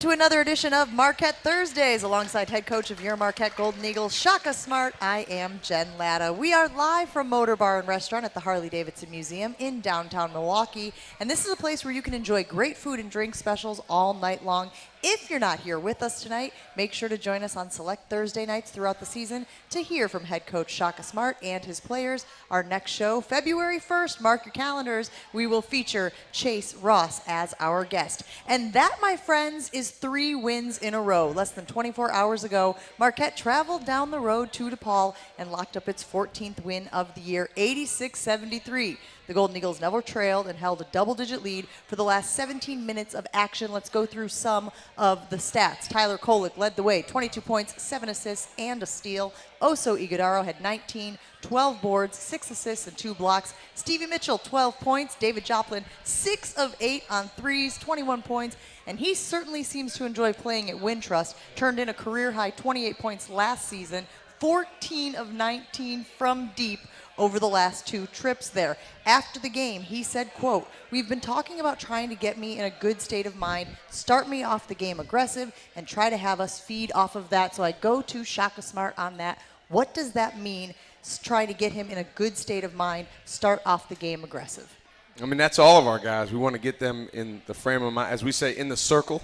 To another edition of Marquette Thursdays alongside head coach of your Marquette Golden Eagles, Shaka Smart. I am Jen Latta. We are live from Motor Bar and Restaurant at the Harley Davidson Museum in downtown Milwaukee. And this is a place where you can enjoy great food and drink specials all night long. If you're not here with us tonight, make sure to join us on select Thursday nights throughout the season to hear from head coach Shaka Smart and his players. Our next show, February 1st, mark your calendars, we will feature Chase Ross as our guest. And that, my friends, is 3 wins in a row. Less than 24 hours ago, Marquette traveled down the road to DePaul and locked up its 14th win of the year, 86-73. The Golden Eagles never trailed and held a double-digit lead for the last 17 minutes of action. Let's go through some of the stats. Tyler Kolek led the way, 22 points, 7 assists, and a steal. Oso Ighodaro had 19, 12 boards, 6 assists, and 2 blocks. Stevie Mitchell, 12 points. David Joplin, 6 of 8 on threes, 21 points. And he certainly seems to enjoy playing at Wintrust. Turned in a career-high 28 points last season, 14 of 19 from deep over the last 2 trips there. After the game, he said, quote, "We've been talking about trying to get me in a good state of mind, start me off the game aggressive, and try to have us feed off of that." So I go to Shaka Smart on that. What does that mean, try to get him in a good state of mind, start off the game aggressive? I mean, that's all of our guys. We want to get them in the frame of mind, as we say, in the circle,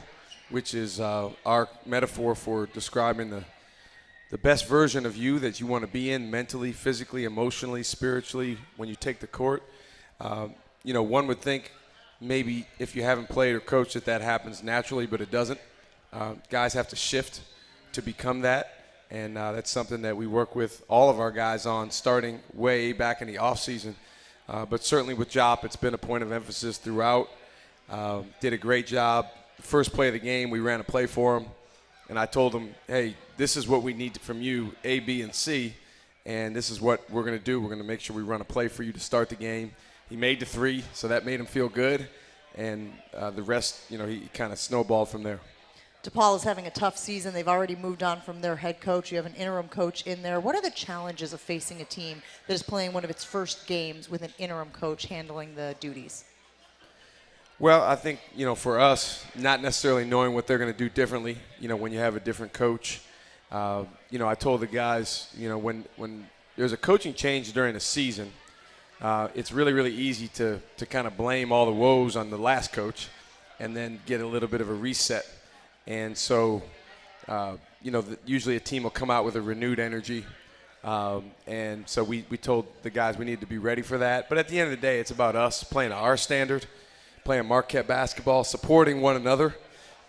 which is our metaphor for describing the best version of you that you want to be in mentally, physically, emotionally, spiritually when you take the court. One would think maybe if you haven't played or coached that happens naturally, but it doesn't. Guys have to shift to become that, and that's something that we work with all of our guys on starting way back in the offseason. But certainly with Jop, it's been a point of emphasis throughout. Did a great job. The first play of the game, we ran a play for him. And I told him, hey, this is what we need from you, A, B, and C, and this is what we're going to do. We're going to make sure we run a play for you to start the game. He made the 3, so that made him feel good, and the rest, he kind of snowballed from there. DePaul is having a tough season. They've already moved on from their head coach. You have an interim coach in there. What are the challenges of facing a team that is playing one of its first games with an interim coach handling the duties? Well, I think, for us, not necessarily knowing what they're going to do differently, when you have a different coach. I told the guys, when there's a coaching change during a season, it's really, really easy to kind of blame all the woes on the last coach and then get a little bit of a reset. And so, usually a team will come out with a renewed energy. And so we told the guys we need to be ready for that. But at the end of the day, it's about us playing our standard, playing Marquette basketball, supporting one another.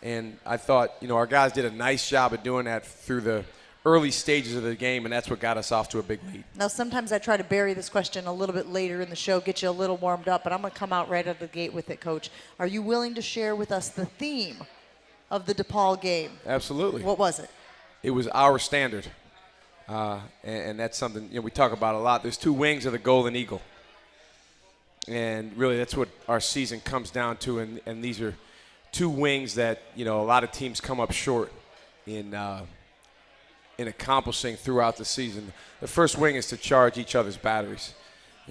And I thought, our guys did a nice job of doing that through the early stages of the game, and that's what got us off to a big lead. Now, sometimes I try to bury this question a little bit later in the show, get you a little warmed up, but I'm going to come out right out of the gate with it, Coach. Are you willing to share with us the theme of the DePaul game? Absolutely. What was it? It was our standard, and that's something we talk about a lot. There's 2 wings of the Golden Eagle. And really, that's what our season comes down to. And these are 2 wings that, a lot of teams come up short in accomplishing throughout the season. The first wing is to charge each other's batteries.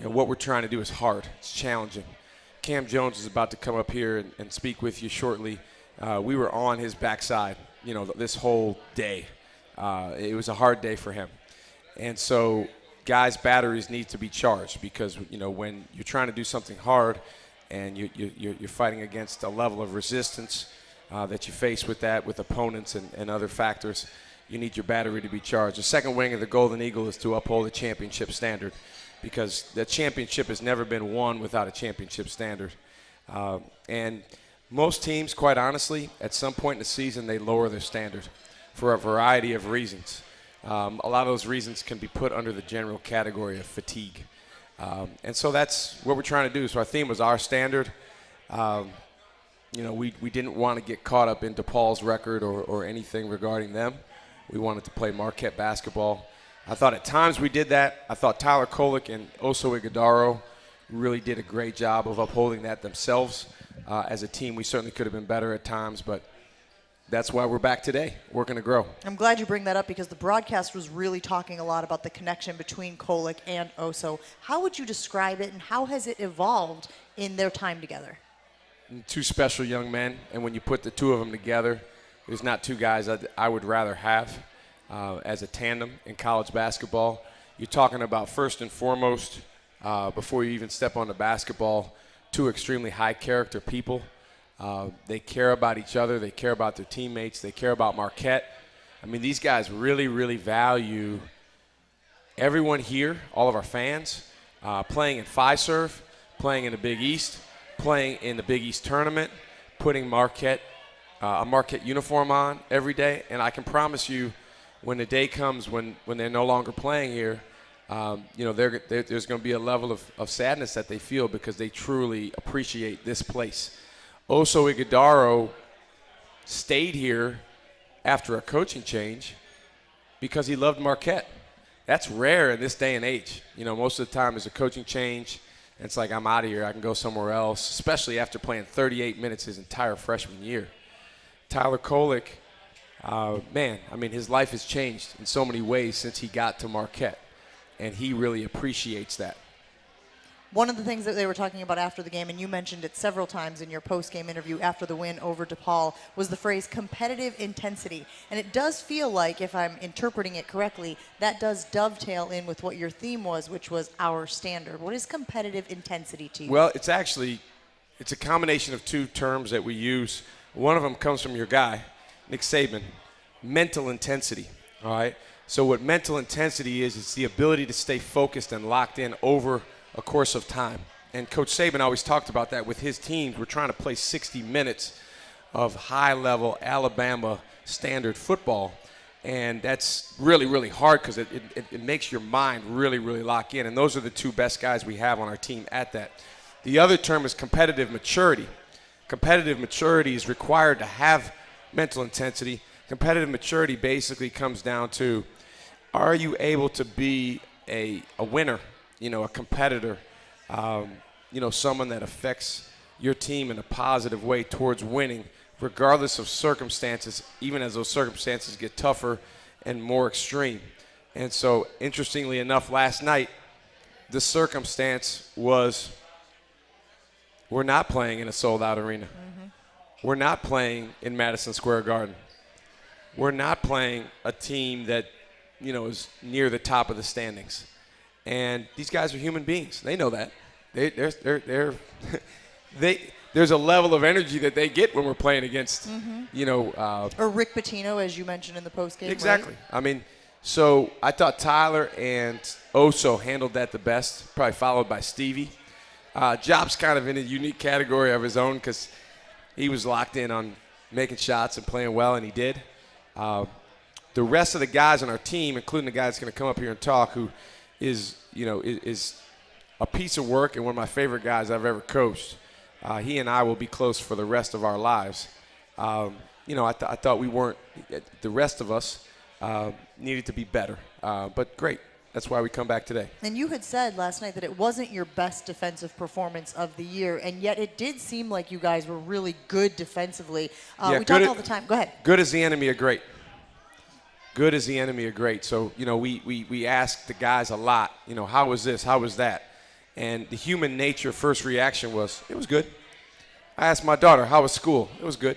What we're trying to do is hard. It's challenging. Cam Jones is about to come up here and speak with you shortly. We were on his backside, this whole day. It was a hard day for him. And so guys' batteries need to be charged because, when you're trying to do something hard and you're fighting against a level of resistance that you face with opponents and other factors, you need your battery to be charged. The second wing of the Golden Eagle is to uphold the championship standard because the championship has never been won without a championship standard. And most teams, quite honestly, at some point in the season, they lower their standard for a variety of reasons. A lot of those reasons can be put under the general category of fatigue. And so that's what we're trying to do. So our theme was our standard. We didn't want to get caught up in DePaul's record or anything regarding them. We wanted to play Marquette basketball. I thought at times we did that. I thought Tyler Kolek and Oso Ighodaro really did a great job of upholding that themselves. As a team, we certainly could have been better at times, but that's why we're back today, working to grow. I'm glad you bring that up because the broadcast was really talking a lot about the connection between Kolek and Oso. How would you describe it, and how has it evolved in their time together? 2 special young men, and when you put the 2 of them together, There's not two guys I would rather have as a tandem in college basketball. You're talking about first and foremost, before you even step on the basketball, two extremely high character people. They care about each other. They care about their teammates. They care about Marquette. I mean, these guys really, really value everyone here, all of our fans, playing in Fiserv, playing in the Big East, playing in the Big East tournament, putting a Marquette uniform on every day. And I can promise you, when the day comes when they're no longer playing here, there's going to be a level of sadness that they feel because they truly appreciate this place. Oso Ighodaro stayed here after a coaching change because he loved Marquette. That's rare in this day and age. Most of the time there's a coaching change, and it's like, I'm out of here. I can go somewhere else, especially after playing 38 minutes his entire freshman year. Tyler Kolek, his life has changed in so many ways since he got to Marquette, and he really appreciates that. One of the things that they were talking about after the game, and you mentioned it several times in your post-game interview after the win over DePaul, was the phrase competitive intensity. And it does feel like, if I'm interpreting it correctly, that does dovetail in with what your theme was, which was our standard. What is competitive intensity to you? Well, it's a combination of two terms that we use. One of them comes from your guy, Nick Saban, mental intensity, all right? So what mental intensity is, it's the ability to stay focused and locked in over a course of time. And Coach Saban always talked about that with his teams. We're trying to play 60 minutes of high-level Alabama standard football. And that's really, really hard because it makes your mind really, really lock in. And those are the two best guys we have on our team at that. The other term is competitive maturity. Competitive maturity is required to have mental intensity. Competitive maturity basically comes down to, are you able to be a winner? A competitor, someone that affects your team in a positive way towards winning, regardless of circumstances, even as those circumstances get tougher and more extreme. And so, interestingly enough, last night, the circumstance was we're not playing in a sold-out arena. Mm-hmm. We're not playing in Madison Square Garden. We're not playing a team that, is near the top of the standings. And these guys are human beings. They know that. There's a level of energy that they get when we're playing against, or Rick Pitino, as you mentioned in the postgame. Exactly. Right? So I thought Tyler and Oso handled that the best, probably followed by Stevie. Job's kind of in a unique category of his own because he was locked in on making shots and playing well, and he did. The rest of the guys on our team, including the guy that's going to come up here and talk, who is a piece of work and one of my favorite guys I've ever coached. He and I will be close for the rest of our lives. I thought we weren't – the rest of us needed to be better. But great. That's why we come back today. And you had said last night that it wasn't your best defensive performance of the year, and yet it did seem like you guys were really good defensively. We talk all the time. Go ahead. Good is the enemy of great. Good is the enemy of great. So, we ask the guys a lot, how was this? How was that? And the human nature first reaction was, it was good. I asked my daughter, how was school? It was good.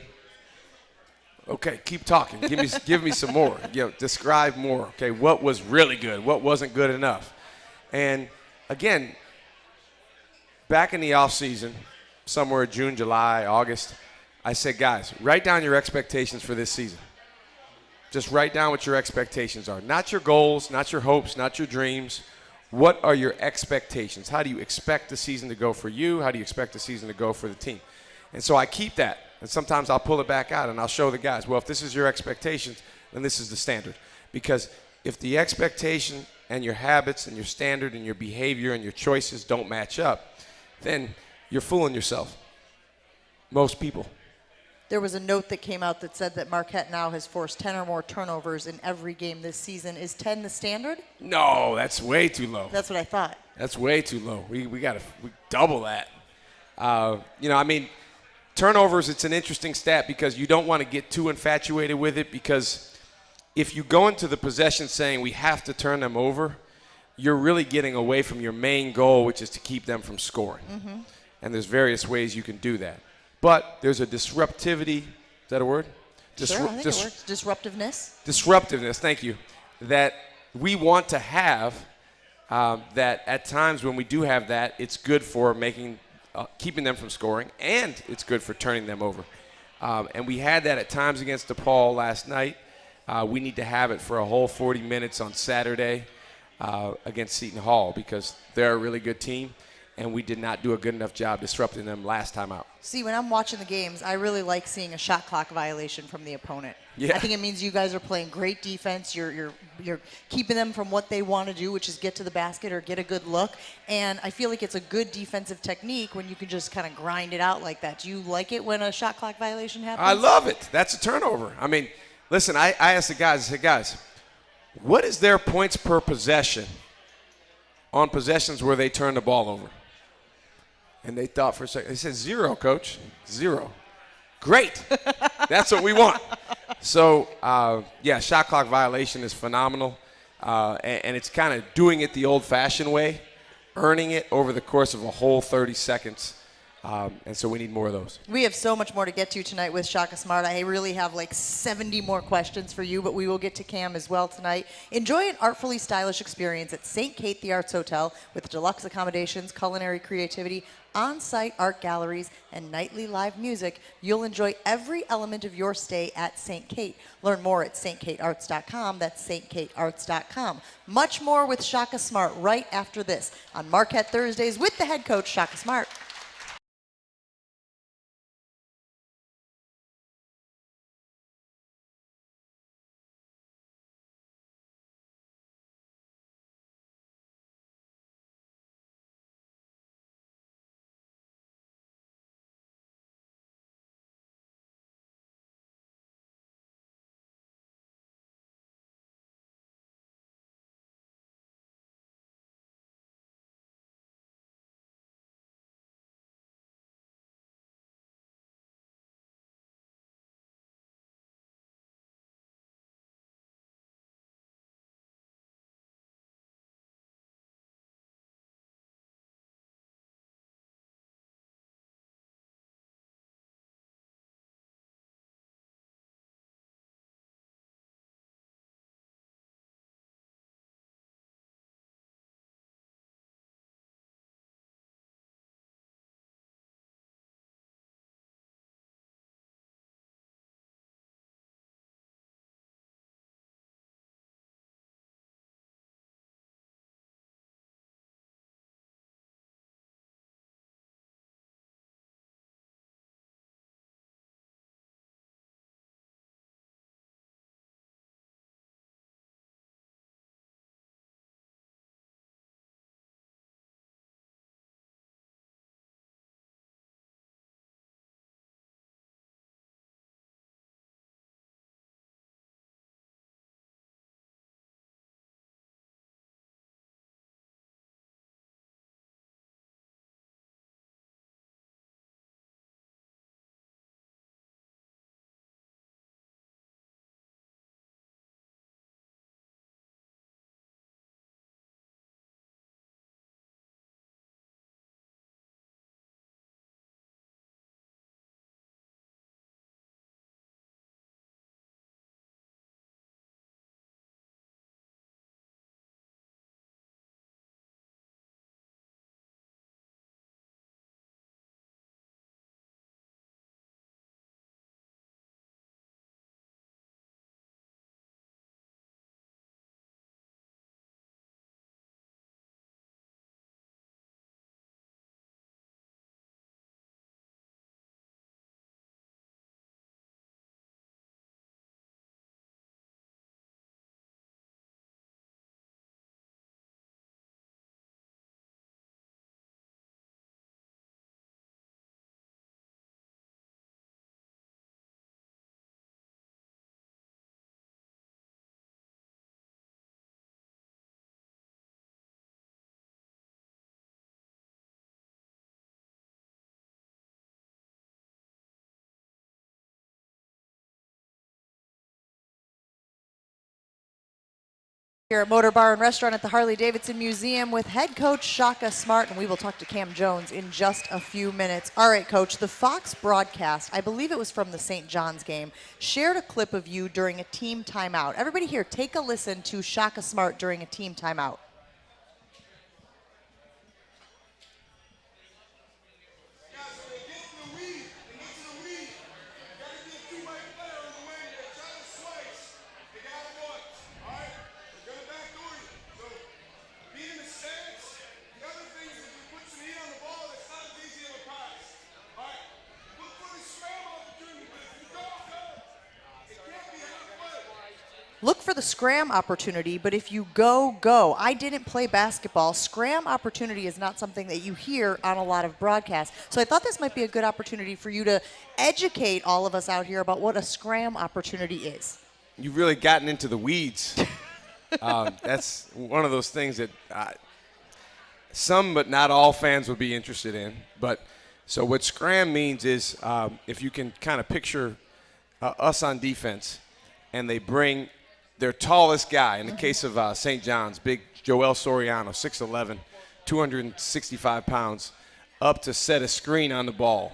Okay, keep talking. Give me some more. Describe more. Okay, what was really good? What wasn't good enough? And, again, back in the offseason, somewhere June, July, August, I said, guys, write down your expectations for this season. Just write down what your expectations are. Not your goals, not your hopes, not your dreams. What are your expectations? How do you expect the season to go for you? How do you expect the season to go for the team? And so I keep that. And sometimes I'll pull it back out and I'll show the guys, well, if this is your expectations, then this is the standard. Because if the expectation and your habits and your standard and your behavior and your choices don't match up, then you're fooling yourself. Most people. There was a note that came out that said that Marquette now has forced 10 or more turnovers in every game this season. Is 10 the standard? No, that's way too low. That's what I thought. That's way too low. We got to double that. Turnovers, it's an interesting stat because you don't want to get too infatuated with it because if you go into the possession saying we have to turn them over, you're really getting away from your main goal, which is to keep them from scoring. Mm-hmm. And there's various ways you can do that. But there's a disruptivity, is that a word? Sure, I think it works. Disruptiveness. Disruptiveness, thank you, that we want to have, that at times when we do have that, it's good for keeping them from scoring, and it's good for turning them over. And we had that at times against DePaul last night. We need to have it for a whole 40 minutes on Saturday against Seton Hall, because they're a really good team, and we did not do a good enough job disrupting them last time out. See, when I'm watching the games, I really like seeing a shot clock violation from the opponent. Yeah. I think it means you guys are playing great defense. You're keeping them from what they want to do, which is get to the basket or get a good look. And I feel like it's a good defensive technique when you can just kind of grind it out like that. Do you like it when a shot clock violation happens? I love it. That's a turnover. I mean, listen, I asked the guys, I said, guys, what is their points per possession on possessions where they turn the ball over? And they thought for a second. They said 0, Coach. 0. Great. That's what we want. So, shot clock violation is phenomenal. And it's kind of doing it the old-fashioned way, earning it over the course of a whole 30 seconds. And so we need more of those. We have so much more to get to tonight with Shaka Smart. I really have like 70 more questions for you, but we will get to Cam as well tonight. Enjoy an artfully stylish experience at St. Kate the Arts Hotel with deluxe accommodations, culinary creativity, on-site art galleries, and nightly live music. You'll enjoy every element of your stay at St. Kate. Learn more at stkatearts.com. That's stkatearts.com. Much more with Shaka Smart right after this on Marquette Thursdays with the head coach, Shaka Smart. Here at Motor Bar and Restaurant at the Harley Davidson Museum with head coach Shaka Smart, and we will talk to Cam Jones in just a few minutes. All right, Coach, the Fox broadcast, I believe it was from the St. John's game, shared a clip of you during a team timeout. Everybody here, take a listen to Shaka Smart during a team timeout. Look for the scram opportunity, but if you go, go. I didn't play basketball. Scram opportunity is not something that you hear on a lot of broadcasts. So I thought this might be a good opportunity for you to educate all of us out here about what a scram opportunity is. You've really gotten into the weeds. That's one of those things that some but not all fans would be interested in. But so what scram means is if you can kind of picture us on defense and they bring their tallest guy, in the case of St. John's, big Joel Soriano, 6'11", 265 pounds, up to set a screen on the ball.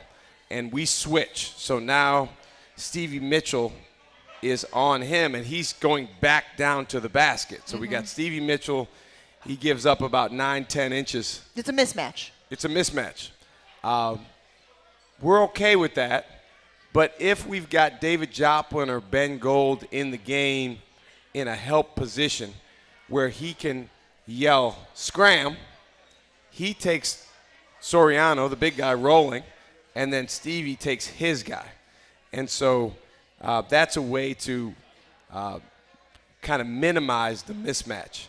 And we switch. So now Stevie Mitchell is on him, and he's going back down to the basket. So we got Stevie Mitchell. He gives up about 9-10 inches. It's a mismatch. It's a mismatch. We're okay with that. But if we've got David Joplin or Ben Gold in the game in a help position where he can yell, scram, he takes Soriano, the big guy, rolling, and then Stevie takes his guy. And so that's a way to kind of minimize the mismatch.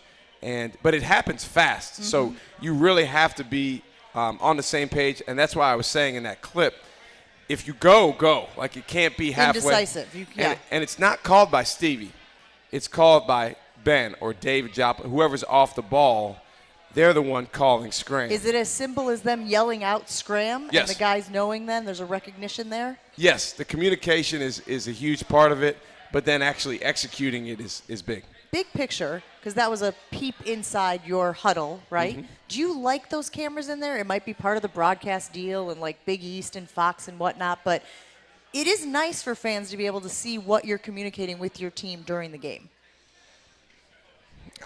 But it happens fast. So you really have to be on the same page. And that's why I was saying in that clip, if you go, go. Like it can't be halfway. Indecisive. And it's not called by Stevie. It's called by Ben or David Joplin, whoever's off the ball. They're the one calling scram. Is it as simple as them yelling out scram? Yes. And the guys knowing then there's a recognition there? Yes, the communication is a huge part of it, but then actually executing it is big. Big picture, because that was a peep inside your huddle, right? Do you like those cameras in there? It might be part of the broadcast deal and like Big East and Fox and whatnot, but it is nice for fans to be able to see what you're communicating with your team during the game.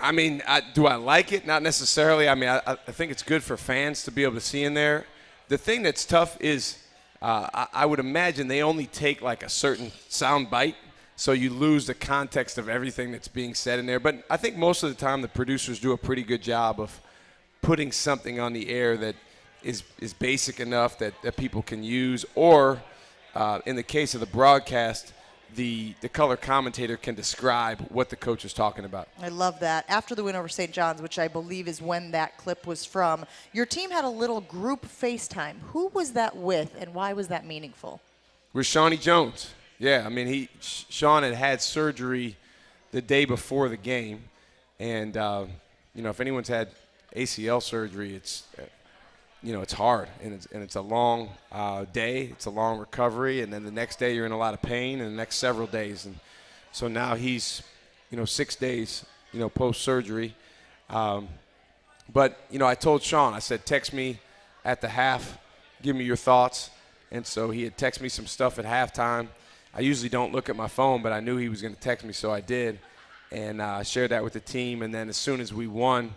I mean, do I like it? Not necessarily. I mean, I think it's good for fans to be able to see in there. The thing that's tough is I would imagine they only take like a certain sound bite, so you lose the context of everything that's being said in there. But I think most of the time the producers do a pretty good job of putting something on the air that is basic enough that people can use, or in the case of the broadcast, the color commentator can describe what the coach is talking about. I love that. After the win over St. John's, which I believe is when that clip was from, your team had a little group FaceTime. Who was that with, and why was that meaningful? With Shawnee Jones. Yeah, I mean, Sean had surgery the day before the game, and if anyone's had ACL surgery, it's hard, and it's a long day. It's a long recovery, and then the next day you're in a lot of pain, and the next several days. And so now he's, 6 days, post-surgery. But I told Sean, I said, text me at the half, give me your thoughts. And so he had texted me some stuff at halftime. I usually don't look at my phone, but I knew he was going to text me, so I did. And shared that with the team. And then as soon as we won,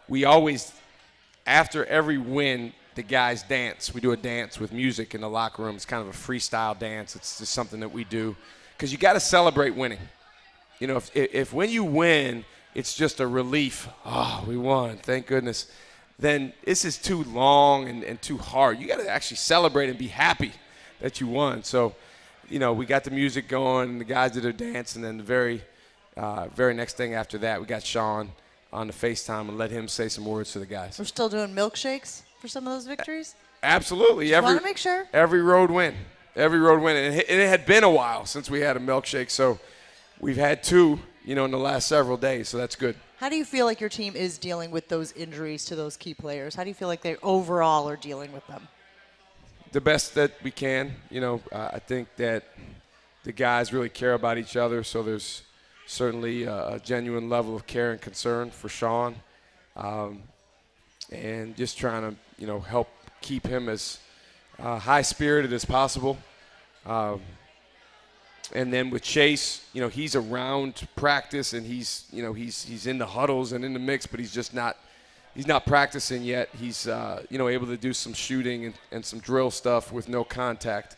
we always – after every win, the guys dance. We do a dance with music in the locker room. It's kind of a freestyle dance. It's just something that we do because you got to celebrate winning. If when you win, it's just a relief. Oh, we won, thank goodness. Then this is too long and too hard. You got to actually celebrate and be happy that you won. So, we got the music going, and the guys did their dance, and then the very next thing after that, we got Sean on the FaceTime and let him say some words to the guys. We're still doing milkshakes for some of those victories? Absolutely. Just want to make sure. Every road win. And it had been a while since we had a milkshake, so we've had two, in the last several days, so that's good. How do you feel like your team is dealing with those injuries to those key players? How do you feel like they overall are dealing with them? The best that we can. I think that the guys really care about each other, so there's certainly a genuine level of care and concern for Sean, and just trying to, help keep him as high-spirited as possible. And then with Chase, he's around practice and he's in the huddles and in the mix, but he's not practicing yet. He's, able to do some shooting and some drill stuff with no contact.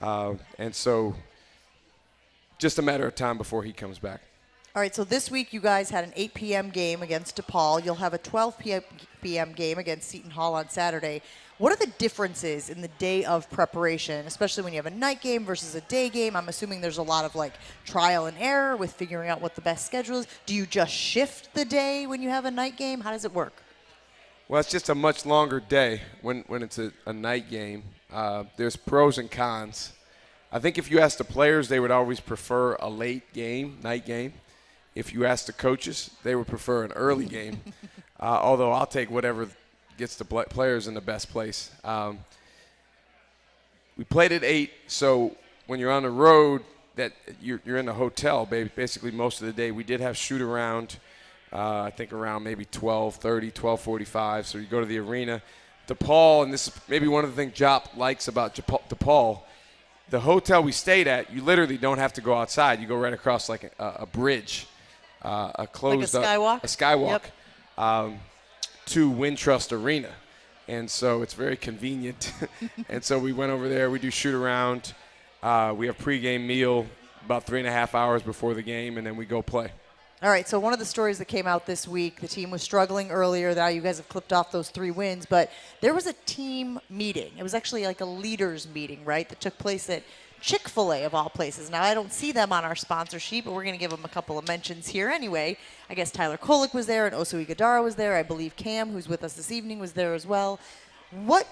And so just a matter of time before he comes back. All right, so this week you guys had an 8 p.m. game against DePaul. You'll have a 12 p.m. game against Seton Hall on Saturday. What are the differences in the day of preparation, especially when you have a night game versus a day game? I'm assuming there's a lot of trial and error with figuring out what the best schedule is. Do you just shift the day when you have a night game? How does it work? Well, it's just a much longer day when it's a night game. There's pros and cons. I think if you ask the players, they would always prefer a late night game. If you ask the coaches, they would prefer an early game. Although I'll take whatever gets the players in the best place. We played at 8, so when you're on the road, that you're in the hotel basically most of the day. We did have shoot around, I think around maybe 12:30, 12:45. So you go to the arena. DePaul, and this is maybe one of the things Jop likes about DePaul, the hotel we stayed at, you literally don't have to go outside. You go right across a bridge, a closed like a skywalk? A skywalk. Yep. To Wintrust Arena, and so it's very convenient. And so we went over there. We do shoot around. We have pregame meal about 3.5 hours before the game, and then we go play. All right, so one of the stories that came out this week, the team was struggling earlier. Now you guys have clipped off those 3 wins, but there was a team meeting. It was actually like a leaders meeting, right, that took place at Chick-fil-A of all places. Now, I don't see them on our sponsor sheet, but we're going to give them a couple of mentions here anyway. I guess Tyler Kolek was there and Oso Ighodaro was there. I believe Cam, who's with us this evening, was there as well. What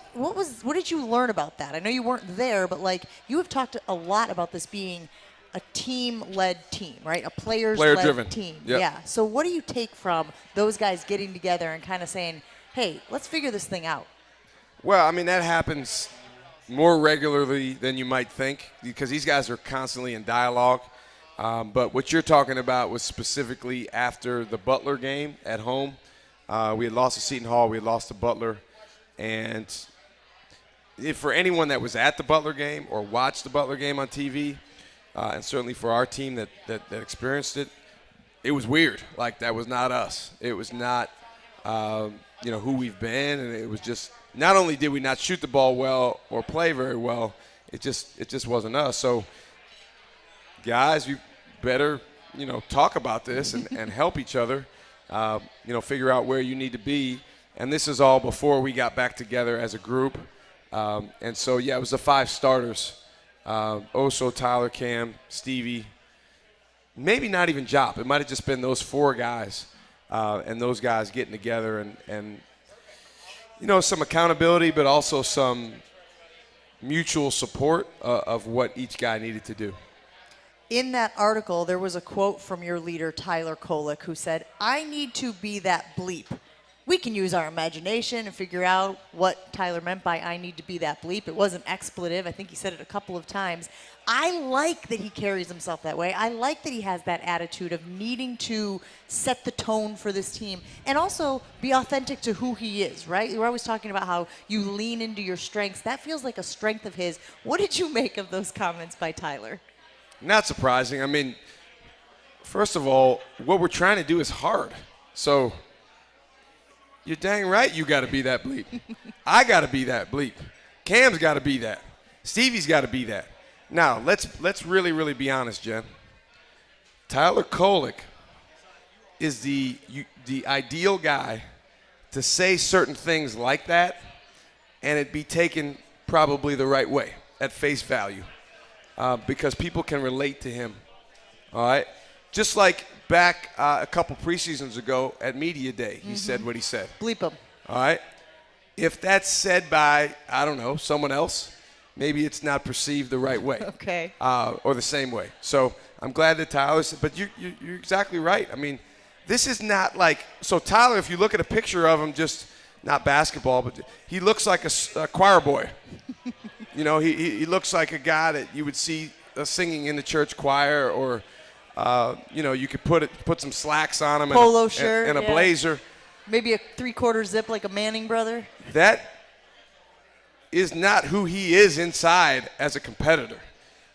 did you learn about that? I know you weren't there, but you have talked a lot about this being a team-led team, right? A players-led team. Yep. Yeah. So what do you take from those guys getting together and kind of saying, hey, let's figure this thing out? Well, I mean, that happens more regularly than you might think because these guys are constantly in dialogue. But what you're talking about was specifically after the Butler game at home. We had lost to Seton Hall. We had lost to Butler. And for anyone that was at the Butler game or watched the Butler game on TV, and certainly for our team that experienced it, it was weird. That was not us. It was not, who we've been. And it was just, not only did we not shoot the ball well or play very well, it just wasn't us. So, guys, we better, talk about this and help each other, figure out where you need to be. And this is all before we got back together as a group. And so, it was the 5 starters. Oso, Tyler, Cam, Stevie, maybe not even Jop. It might have just been those 4 guys and those guys getting together and some accountability, but also some mutual support of what each guy needed to do. In that article, there was a quote from your leader, Tyler Kolek, who said, I need to be that bleep. We can use our imagination and figure out what Tyler meant by I need to be that bleep. It was an expletive. I think he said it a couple of times. I like that he carries himself that way. I like that he has that attitude of needing to set the tone for this team and also be authentic to who he is, right? We're always talking about how you lean into your strengths. That feels like a strength of his. What did you make of those comments by Tyler? Not surprising. I mean, first of all, what we're trying to do is hard. So you're dang right you got to be that bleep. I got to be that bleep. Cam's got to be that. Stevie's got to be that. Now, let's really, really be honest, Jen. Tyler Kolek is the ideal guy to say certain things like that and it be taken probably the right way at face value because people can relate to him, all right? Just like back a couple preseasons ago at Media Day, he said what he said. Bleep him. All right? If that's said by, I don't know, someone else, maybe it's not perceived the right way. Okay. Or the same way. So I'm glad that Tyler said, but you're exactly right. I mean, this is not so Tyler, if you look at a picture of him, just not basketball, but he looks like a choir boy. He looks like a guy that you would see singing in the church choir or You could put some slacks on him Polo shirt and a yeah. blazer. Maybe a 3/4 zip like a Manning brother. That is not who he is inside as a competitor.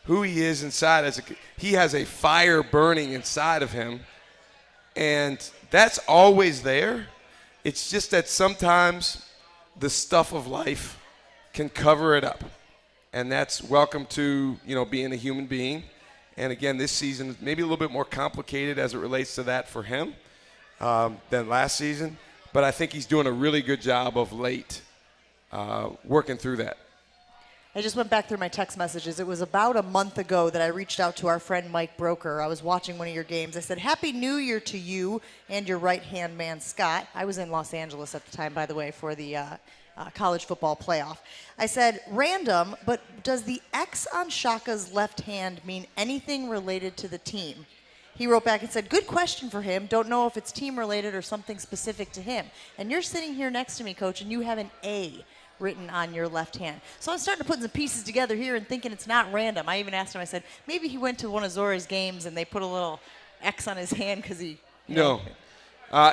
Who he is inside he has a fire burning inside of him, and that's always there. It's just that sometimes the stuff of life can cover it up, and that's welcome to being a human being. And again, this season is maybe a little bit more complicated as it relates to that for him than last season, but I think he's doing a really good job of late working through that. I just went back through my text messages. It was about a month ago that I reached out to our friend Mike Broker. I was watching one of your games. I said, Happy New Year to you and your right-hand man, Scott. I was in Los Angeles at the time, by the way, for the college football playoff. I said, random, but does the X on Shaka's left hand mean anything related to the team? He wrote back and said, good question for him. Don't know if it's team-related or something specific to him. And you're sitting here next to me, Coach, and you have an A written on your left hand. So I'm starting to put some pieces together here and thinking it's not random. I even asked him, I said, maybe he went to one of Zora's games and they put a little X on his hand because he... No.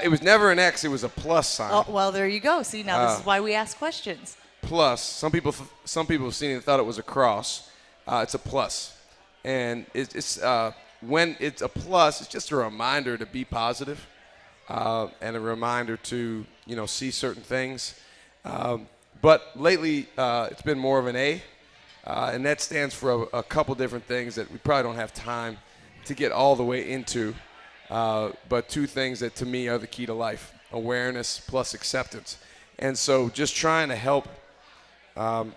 It was never an X. It was a plus sign. Oh, well, there you go. See, now this is why we ask questions. Plus. Some people have seen it and thought it was a cross. It's a plus. And it's when it's a plus, it's just a reminder to be positive and a reminder to, see certain things. But lately, it's been more of an A, and that stands for a couple different things that we probably don't have time to get all the way into, but two things that to me are the key to life: awareness plus acceptance. And so just trying to help,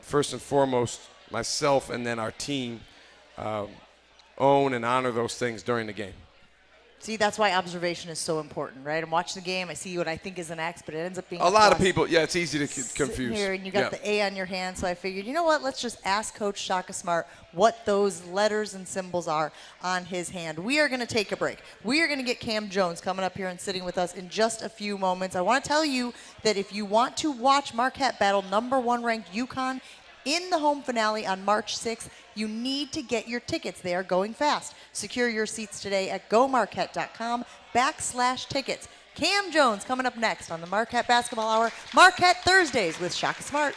first and foremost, myself and then our team own and honor those things during the game. See, that's why observation is so important, right? I'm watching the game. I see what I think is an X, but it ends up being a lot of people. Yeah, it's easy to confuse. Here, and you got the A on your hand, so I figured, you know what? Let's just ask Coach Shaka Smart what those letters and symbols are on his hand. We are going to take a break. We are going to get Cam Jones coming up here and sitting with us in just a few moments. I want to tell you that if you want to watch Marquette battle #1 ranked UConn in the home finale on March 6th, you need to get your tickets. They are going fast. Secure your seats today at gomarquette.com/tickets. Cam Jones coming up next on the Marquette Basketball Hour, Marquette Thursdays with Shaka Smart.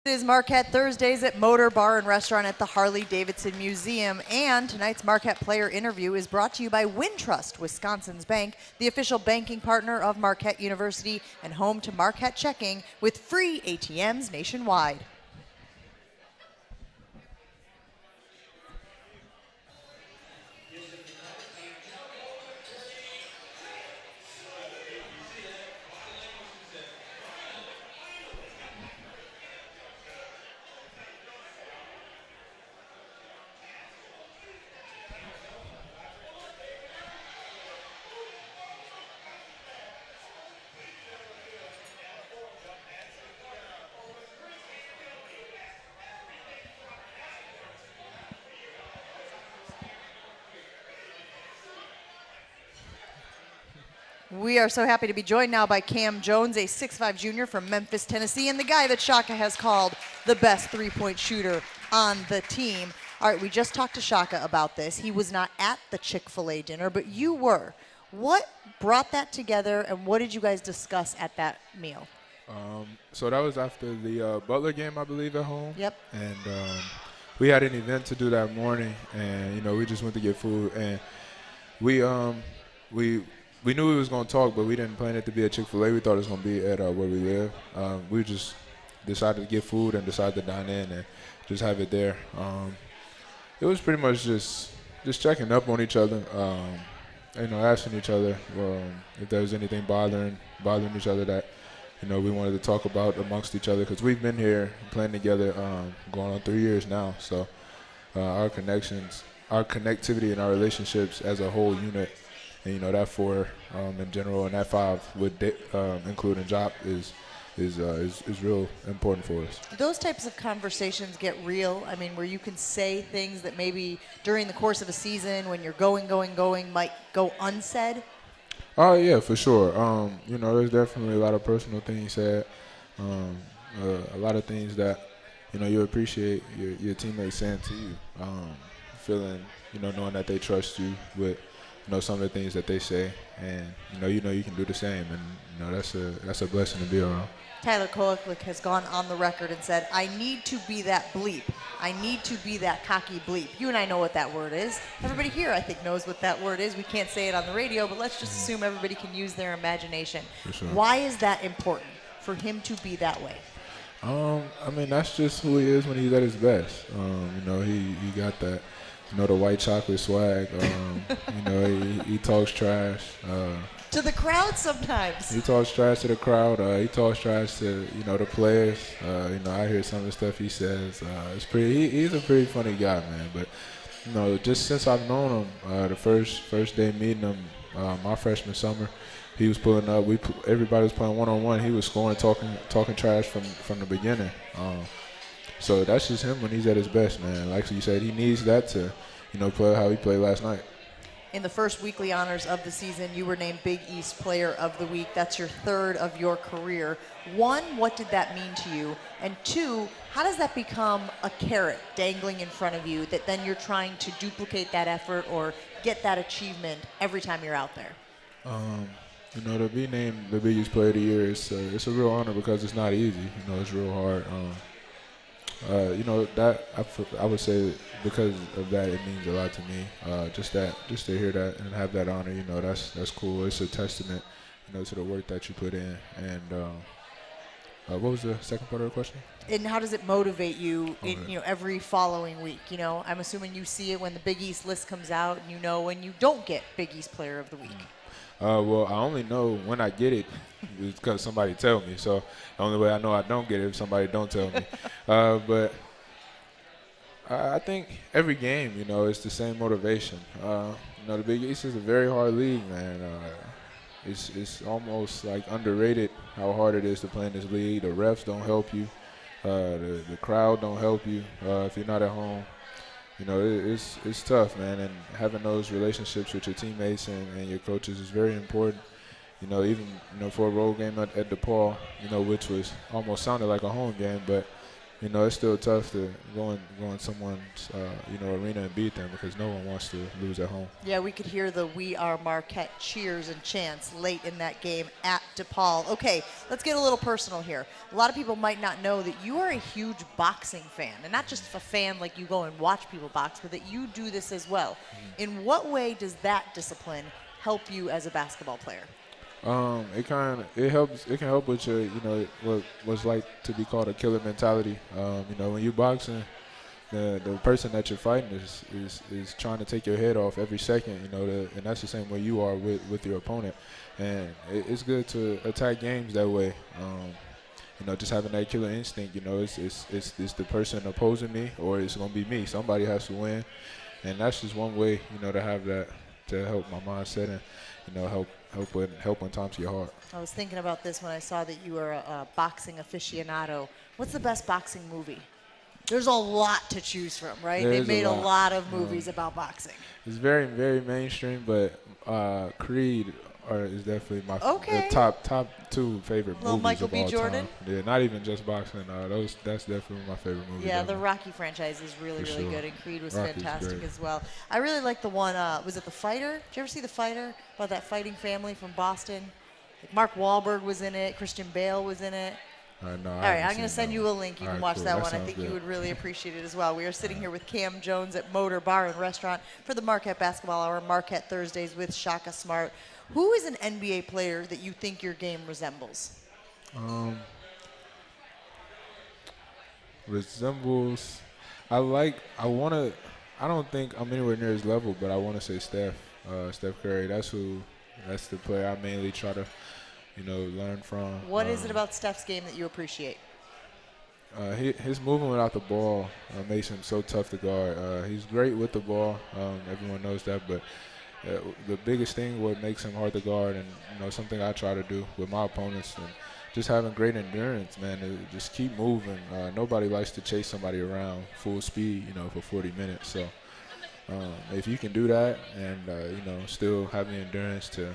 This is Marquette Thursdays at Motor Bar and Restaurant at the Harley Davidson Museum. And tonight's Marquette player interview is brought to you by Wintrust, Wisconsin's bank, the official banking partner of Marquette University and home to Marquette Checking with free ATMs nationwide. We are so happy to be joined now by Cam Jones, a 6'5 junior from Memphis, Tennessee, and the guy that Shaka has called the best three-point shooter on the team. All right, we just talked to Shaka about this. He was not at the Chick-fil-A dinner, but you were. What brought that together, and what did you guys discuss at that meal? So that was after the Butler game, I believe, at home. Yep. And we had an event to do that morning, and, we just went to get food. And we knew we was going to talk, but we didn't plan it to be at Chick-fil-A. We thought it was going to be at where we live. We just decided to get food and decided to dine in and just have it there. It was pretty much just checking up on each other, asking each other if there was anything bothering each other that, we wanted to talk about amongst each other, because we've been here playing together going on 3 years now. So our connections, our connectivity, and our relationships as a whole unit, and that four in general, and that five with including Jock is real important for us. Do those types of conversations get real? I mean, where you can say things that maybe during the course of a season, when you're going, might go unsaid? Oh yeah, for sure. There's definitely a lot of personal things said. A lot of things that you appreciate your teammates saying to you. Feeling, knowing that they trust you with. Some of the things that they say, and you can do the same, and that's a blessing to be around. Tyler Koechlik has gone on the record and said, "I need to be that bleep. I need to be that cocky bleep." You and I know what that word is. Everybody here, I think, knows what that word is. We can't say it on the radio, but let's just assume everybody can use their imagination. For sure. Why is that important for him to be that way? That's just who he is when he's at his best. He got that. The white chocolate swag. He talks trash. To the crowd sometimes. He talks trash to the crowd. He talks trash to the players. I hear some of the stuff he says. It's pretty. He's a pretty funny guy, man. But just since I've known him, the first day meeting him, my freshman summer, he was pulling up. Everybody was playing one-on-one. He was scoring, talking trash from the beginning. So that's just him when he's at his best, man. Like you said, he needs that to, play how he played last night. In the first weekly honors of the season, you were named Big East Player of the Week. That's your third of your career. One, what did that mean to you? And two, how does that become a carrot dangling in front of you that then you're trying to duplicate that effort or get that achievement every time you're out there? To be named the Big East Player of the Year, it's a real honor because it's not easy. It's real hard. That I would say because of that, it means a lot to me. Just to hear that and have that honor, that's cool. It's a testament, to the work that you put in. And what was the second part of the question? And how does it motivate you in every following week? I'm assuming you see it when the Big East list comes out, and when you don't get Big East Player of the Week. Well, I only know when I get it because somebody tell me. So the only way I know I don't get it if somebody don't tell me. But I think every game, it's the same motivation. The Big East is a very hard league, man. It's almost like underrated how hard it is to play in this league. The refs don't help you. The crowd don't help you if you're not at home. It's tough, man, and having those relationships with your teammates and your coaches is very important. Even for a road game at DePaul, which was almost sounded like a home game, but you know, it's still tough to go in someone's, you know, arena and beat them because no one wants to lose at home. Yeah, we could hear the "We Are Marquette" cheers and chants late in that game at DePaul. Okay, let's get a little personal here. A lot of people might not know that you are a huge boxing fan, and not just a fan like you go and watch people box, but that you do this as well. In what way does that discipline help you as a basketball player? It can help with your, you know, what's like to be called a killer mentality. You know, when you're boxing, the person that you're fighting is trying to take your head off every second. You know, and that's the same way you are with your opponent. And it's good to attack games that way. You know, just having that killer instinct. You know, it's the person opposing me, or it's gonna be me. Somebody has to win, and that's just one way, you know, to have that, to help my mindset and, you know, help when times get hard. I was thinking about this when I saw that you were a boxing aficionado. What's the best boxing movie? There's a lot to choose from, right? They've made a lot of movies about boxing. It's very, very mainstream, but Creed is definitely my top two favorite Little movies Michael of B. all Jordan? time. Yeah, not even just boxing. That's definitely my favorite movie. Yeah, ever. the Rocky franchise is really, For really sure. good, and Creed was Rocky's fantastic great. as well. I really like the one, was it The Fighter? Did you ever see The Fighter? About that fighting family from Boston? Like Mark Wahlberg was in it. Christian Bale was in it. No, All right, I'm going to send you a link. You All can right, watch cool. that That one. I sounds think good. you would really appreciate it as well. We are sitting here with Cam Jones at Motor Bar and Restaurant for the Marquette Basketball Hour, Marquette Thursdays with Shaka Smart. Who is an NBA player that you think your game resembles? Resembles. I don't think I'm anywhere near his level, but I want to say Steph Curry. That's the player I mainly try to, you know, learn from. What is it about Steph's game that you appreciate? His movement without the ball makes him so tough to guard. He's great with the ball. Everyone knows that, but the biggest thing what makes him hard to guard, and you know, something I try to do with my opponents, and just having great endurance, man. To just keep moving. Nobody likes to chase somebody around full speed, you know, for 40 minutes. So if you can do that, and you know, still have the endurance to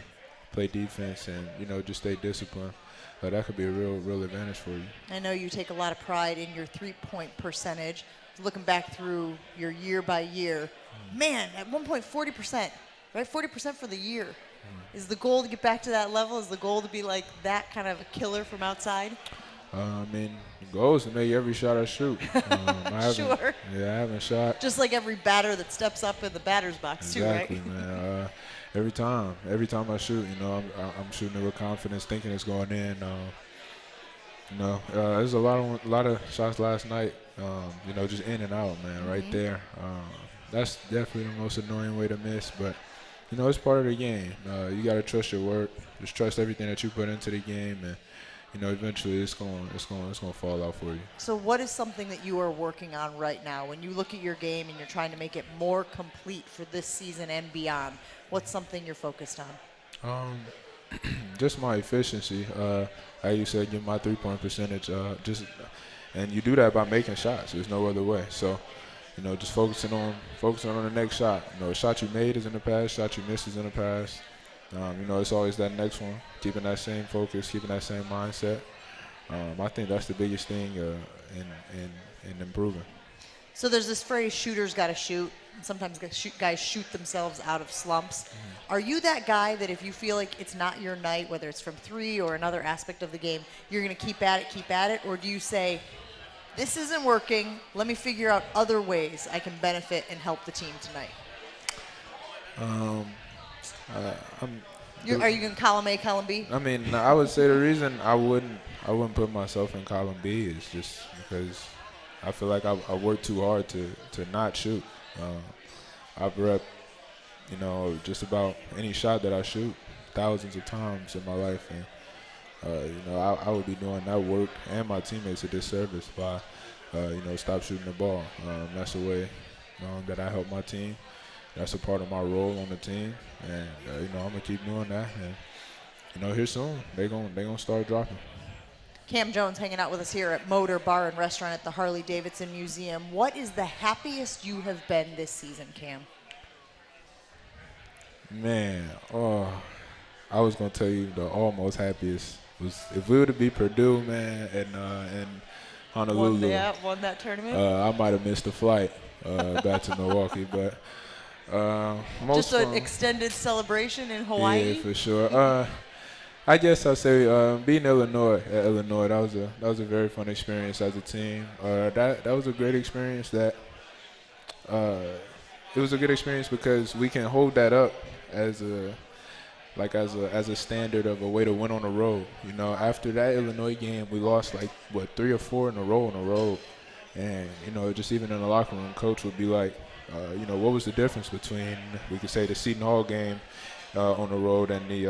play defense, and you know, just stay disciplined, that could be a real advantage for you. I know you take a lot of pride in your three-point percentage. Looking back through your year by year, man, at one point 40%, right? 40% for the year. Is the goal to get back to that level? Is the goal to be like that kind of a killer from outside? I mean, the goal is to make every shot I shoot. Sure. I haven't shot. Just like every batter that steps up in the batter's box, Exactly, too, right? man. Every time I shoot, you know, I'm shooting it with confidence, thinking it's going in. You know, there's a lot of shots last night. You know, just in and out, man, right there. That's definitely the most annoying way to miss, but you know, it's part of the game. You got to trust your work. Just trust everything that you put into the game, and you know, eventually it's going to fall out for you. So what is something that you are working on right now? When you look at your game and you're trying to make it more complete for this season and beyond, what's something you're focused on? Just my efficiency. Like you said, get my three-point percentage. And you do that by making shots. There's no other way. So, you know, just focusing on the next shot. You know, a shot you made is in the past, shot you missed is in the past. You know, it's always that next one. Keeping that same focus, keeping that same mindset. I think that's the biggest thing in improving. So there's this phrase, shooters got to shoot. Sometimes guys shoot themselves out of slumps. Are you that guy that if you feel like it's not your night, whether it's from three or another aspect of the game, you're going to keep at it? Or do you say, this isn't working, let me figure out other ways I can benefit and help the team tonight? Are you in column A, column B? I mean, I would say the reason I wouldn't put myself in column B is just because I feel like I work too hard to not shoot. I've repped, you know, just about any shot that I shoot thousands of times in my life, and you know, I would be doing that work and my teammates a disservice by, you know, stop shooting the ball. That's the way that I help my team. That's a part of my role on the team, and you know, I'm gonna keep doing that. And you know, here soon they gonna start dropping. Cam Jones hanging out with us here at Motor Bar and Restaurant at the Harley Davidson Museum. What is the happiest you have been this season, Cam? Man, I was gonna tell you the almost happiest was if we were to beat Purdue, man, and Honolulu. Won that tournament. I might have missed the flight back to Milwaukee, but most Just an fun. extended celebration in Hawaii. Yeah, for sure. I guess I'll say being Illinois at Illinois, that was a very fun experience as a team. That was a great experience. It was a good experience because we can hold that up as a standard of a way to win on the road. You know, after that Illinois game, we lost like 3 or 4 in a row on the road, and you know, just even in the locker room, coach would be like, you know, what was the difference between, we could say, the Seton Hall game on the road and the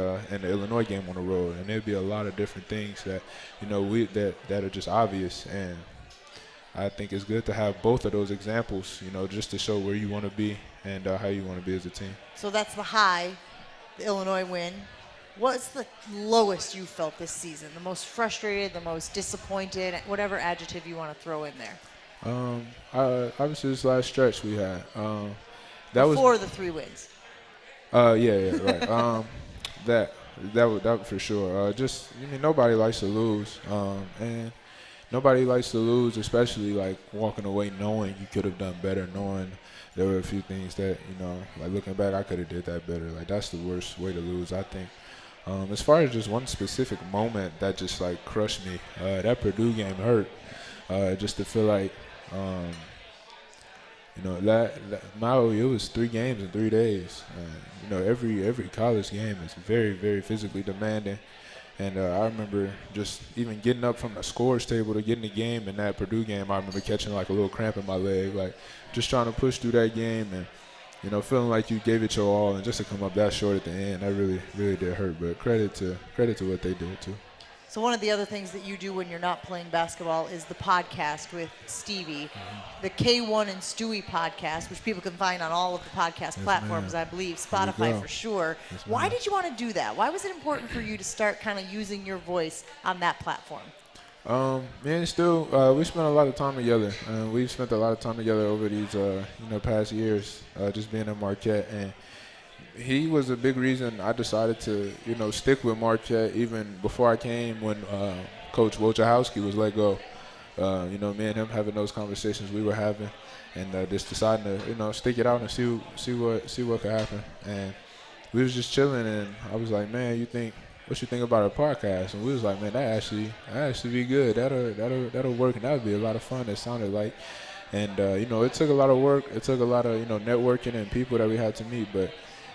Illinois game on the road, and there'd be a lot of different things that, you know, that are just obvious. And I think it's good to have both of those examples, you know, just to show where you want to be and how you want to be as a team. So that's the high, the Illinois win. What's the lowest you felt this season? The most frustrated, the most disappointed, whatever adjective you want to throw in there. Obviously, this last stretch we had. That Before the 3 wins. Yeah, right. That for sure. Just, I mean, nobody likes to lose, and nobody likes to lose, especially like walking away knowing you could have done better, knowing there were a few things that, you know, like looking back, I could have did that better. Like, that's the worst way to lose, I think. As far as just one specific moment that just like crushed me, that Purdue game hurt. Just to feel like, you know, Maui, it was 3 games in 3 days. You know, every college game is very, very physically demanding. And I remember just even getting up from the scores table to get in the game, in that Purdue game, I remember catching like a little cramp in my leg, like just trying to push through that game and, you know, feeling like you gave it your all, and just to come up that short at the end, that really, really did hurt. But credit to what they did too. So one of the other things that you do when you're not playing basketball is the podcast with Stevie, the K1 and Stewie podcast, which people can find on all of the podcast platforms, ma'am. I believe, Spotify for sure. Why did you want to do that? Why was it important for you to start kind of using your voice on that platform? Me and Stu, we spent a lot of time together. We've spent a lot of time together over these, you know, past years, just being in Marquette. And he was a big reason I decided to, you know, stick with Marquette even before I came, when Coach Wojciechowski was let go. You know, me and him having those conversations we were having, and just deciding to, you know, stick it out and see what could happen. And we was just chilling, and I was like, man, what you think about a podcast? And we was like, man, that actually be good. That'll work, and that would be a lot of fun. It sounded like, and you know, it took a lot of work. It took a lot of, you know, networking and people that we had to meet, but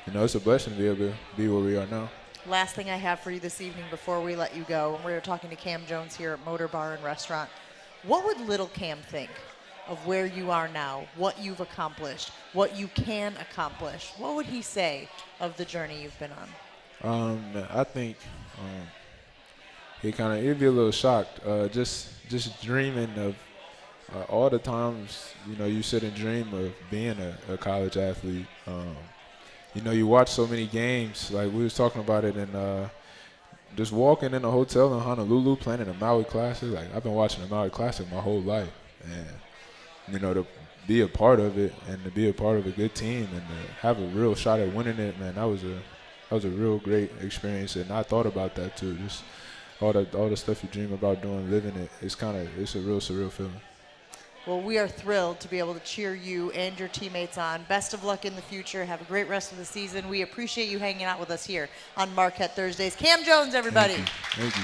you know, it's a blessing to be able to be where we are now. Last thing I have for you this evening before we let you go, and we're talking to Cam Jones here at Motor Bar and Restaurant. What would little Cam think of where you are now, what you've accomplished, what you can accomplish? What would he say of the journey you've been on? I think he'd be a little shocked. Just dreaming of all the times, you know, you sit and dream of being a college athlete. You know, you watch so many games, like we was talking about it, and just walking in a hotel in Honolulu playing in the Maui Classic. Like, I've been watching the Maui Classic my whole life, and you know, to be a part of it and to be a part of a good team and to have a real shot at winning it, man, that was a real great experience. And I thought about that too. Just all the stuff you dream about doing, living it. It's a real surreal feeling. Well, we are thrilled to be able to cheer you and your teammates on. Best of luck in the future. Have a great rest of the season. We appreciate you hanging out with us here on Marquette Thursdays. Cam Jones, everybody. Thank you.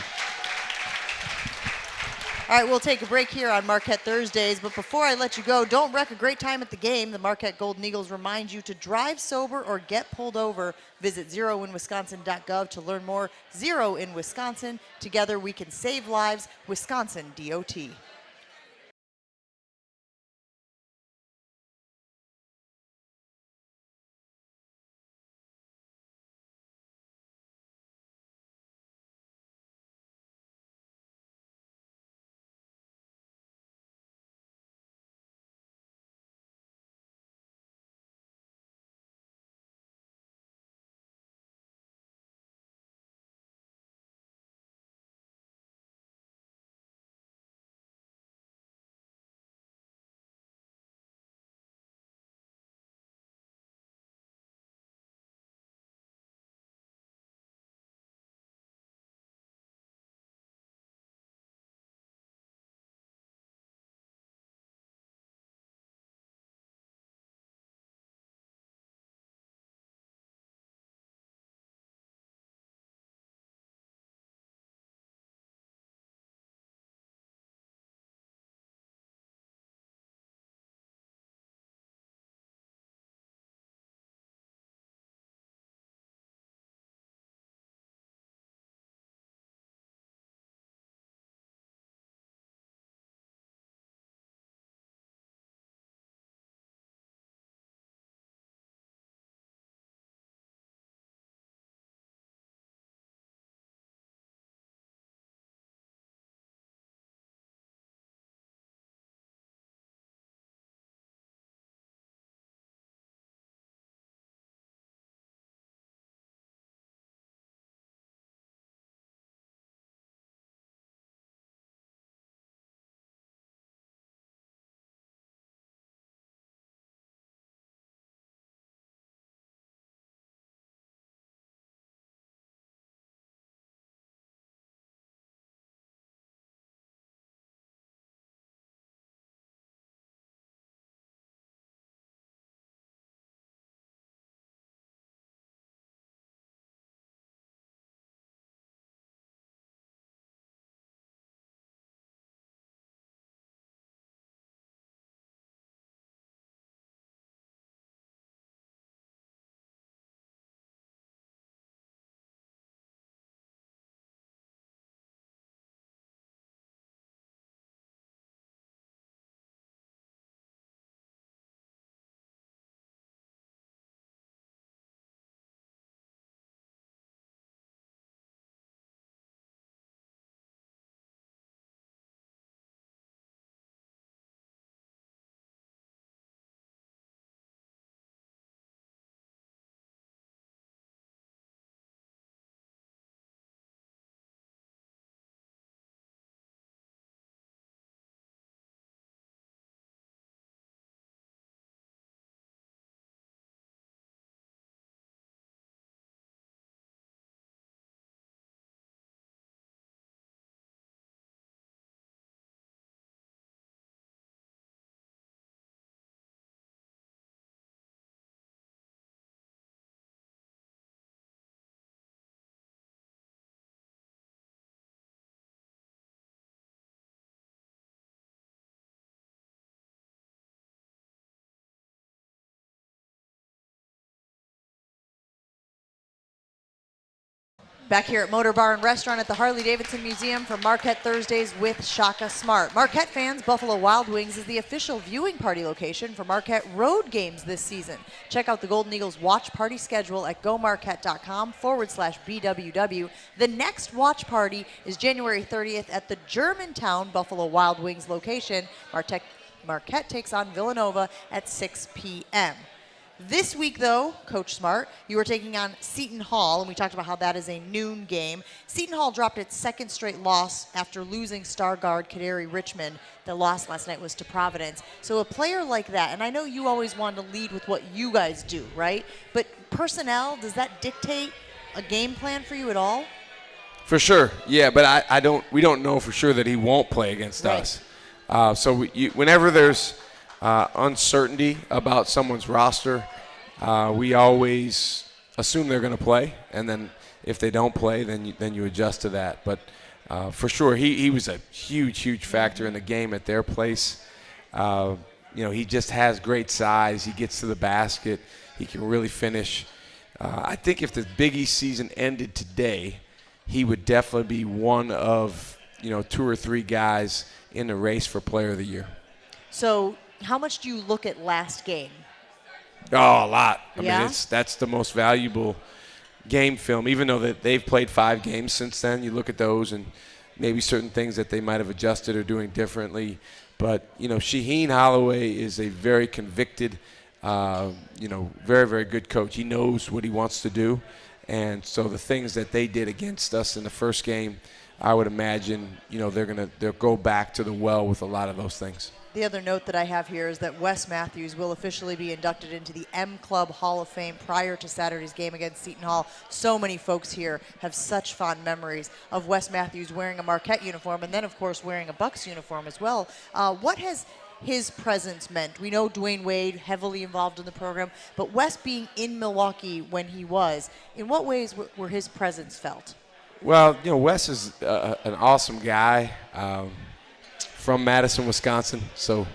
All right, we'll take a break here on Marquette Thursdays, but before I let you go, don't wreck a great time at the game. The Marquette Golden Eagles remind you to drive sober or get pulled over. Visit zeroinwisconsin.gov to learn more. Zero in Wisconsin. Together we can save lives. Wisconsin DOT. Back here at Motor Bar and Restaurant at the Harley Davidson Museum for Marquette Thursdays with Shaka Smart. Marquette fans, Buffalo Wild Wings is the official viewing party location for Marquette road games this season. Check out the Golden Eagles watch party schedule at gomarquette.com/BWW. The next watch party is January 30th at the Germantown Buffalo Wild Wings location. Marquette takes on Villanova at 6 p.m. This week, though, Coach Smart, you were taking on Seton Hall, and we talked about how that is a noon game. Seton Hall dropped its second straight loss after losing star guard Kaderi Richmond. The loss last night was to Providence. So a player like that, and I know you always want to lead with what you guys do, right? But personnel, does that dictate a game plan for you at all? For sure, yeah, but we don't know for sure that he won't play against us. Whenever there's uncertainty about someone's roster, we always assume they're going to play, and then if they don't play, then you adjust to that. But for sure, he was a huge factor in the game at their place. He just has great size. He gets to the basket. He can really finish. I think if the Big East season ended today, he would definitely be one of 2 or 3 guys in the race for Player of the Year. So how much do you look at last game? Oh, a lot. I Yeah? mean, that's the most valuable game film. Even though that they've played 5 games since then, you look at those and maybe certain things that they might have adjusted or doing differently. But, Shaheen Holloway is a very convicted, very good coach. He knows what he wants to do. And so the things that they did against us in the first game, I would imagine, they'll go back to the well with a lot of those things. The other note that I have here is that Wes Matthews will officially be inducted into the M Club Hall of Fame prior to Saturday's game against Seton Hall. So many folks here have such fond memories of Wes Matthews wearing a Marquette uniform and then, of course, wearing a Bucks uniform as well. What has his presence meant? We know Dwayne Wade heavily involved in the program, but Wes being in Milwaukee when he was, in what ways were his presence felt? Well, Wes is an awesome guy. From Madison, Wisconsin, so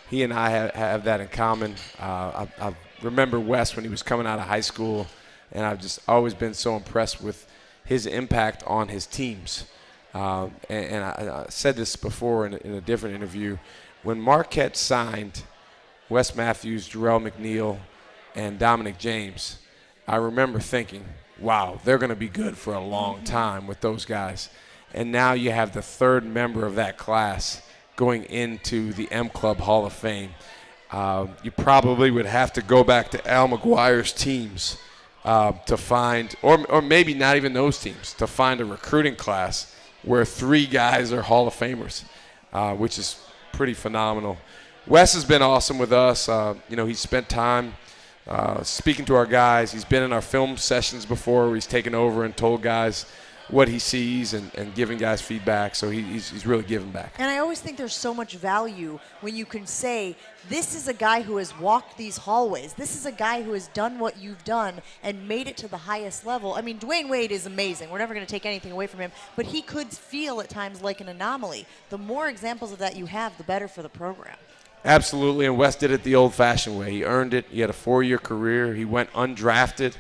he and I have that in common. I remember Wes when he was coming out of high school, and I've just always been so impressed with his impact on his teams. And I said this before in a different interview. When Marquette signed Wes Matthews, Jarrell McNeil, and Dominic James, I remember thinking, wow, they're going to be good for a long time with those guys. And now you have the 3rd member of that class going into the M Club Hall of Fame. You probably would have to go back to Al McGuire's teams to find, or maybe not even those teams, to find a recruiting class where 3 guys are Hall of Famers, which is pretty phenomenal. Wes has been awesome with us. He's spent time speaking to our guys. He's been in our film sessions before where he's taken over and told guys what he sees and giving guys feedback, so he's really giving back. And I always think there's so much value when you can say, this is a guy who has walked these hallways. This is a guy who has done what you've done and made it to the highest level. I mean, Dwayne Wade is amazing. We're never going to take anything away from him, but he could feel at times like an anomaly. The more examples of that you have, the better for the program. Absolutely, and Wes did it the old-fashioned way. He earned it. He had a 4-year career. He went undrafted,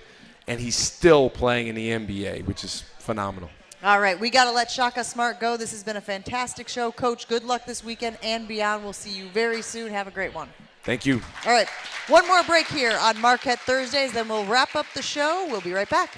and he's still playing in the NBA, which is phenomenal. All right, we got to let Shaka Smart go. This has been a fantastic show. Coach, good luck this weekend and beyond. We'll see you very soon. Have a great one. Thank you. All right, one more break here on Marquette Thursdays, then we'll wrap up the show. We'll be right back.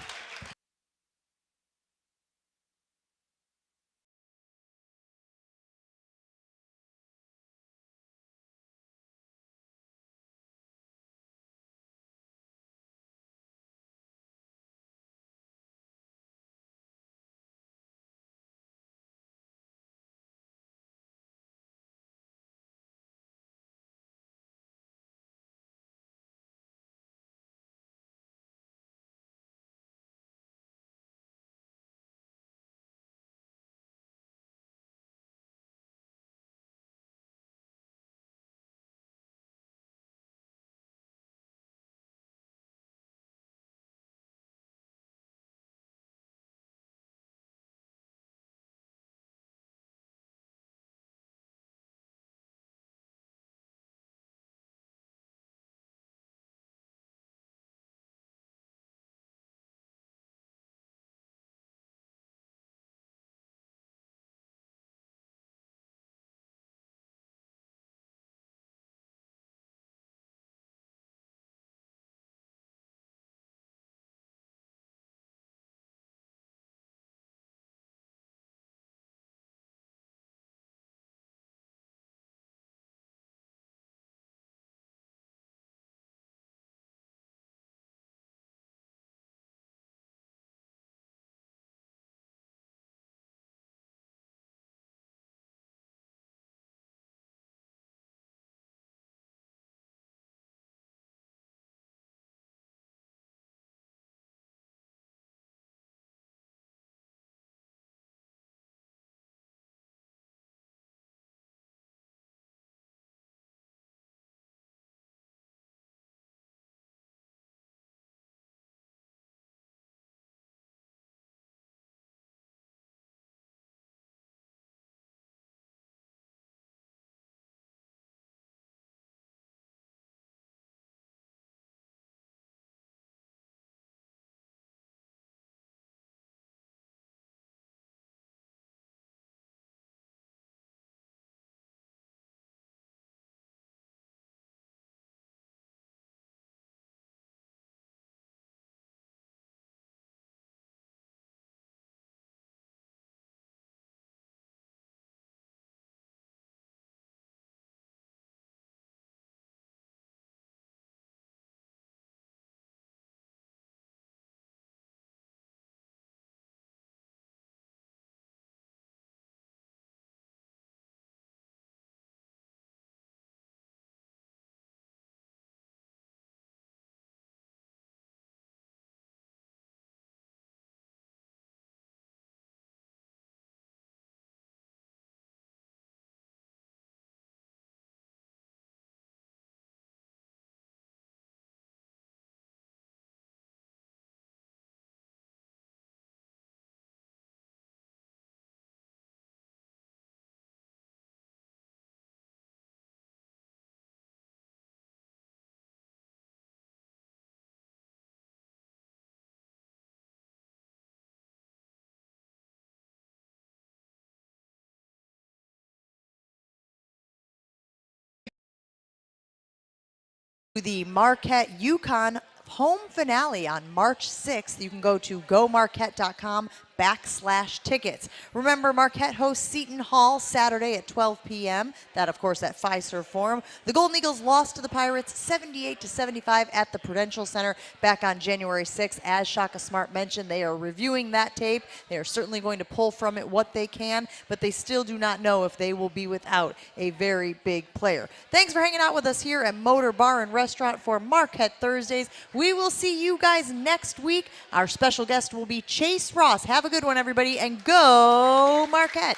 The Marquette UConn home finale on March 6th. You can go to gomarquette.com/tickets. Remember, Marquette hosts Seton Hall Saturday at 12 p.m. That, of course, at Fiserv Forum. The Golden Eagles lost to the Pirates 78-75 at the Prudential Center back on January 6th. As Shaka Smart mentioned, they are reviewing that tape. They are certainly going to pull from it what they can, but they still do not know if they will be without a very big player. Thanks for hanging out with us here at Motor Bar and Restaurant for Marquette Thursdays. We will see you guys next week. Our special guest will be Chase Ross. Have a good one, everybody, and go Marquette.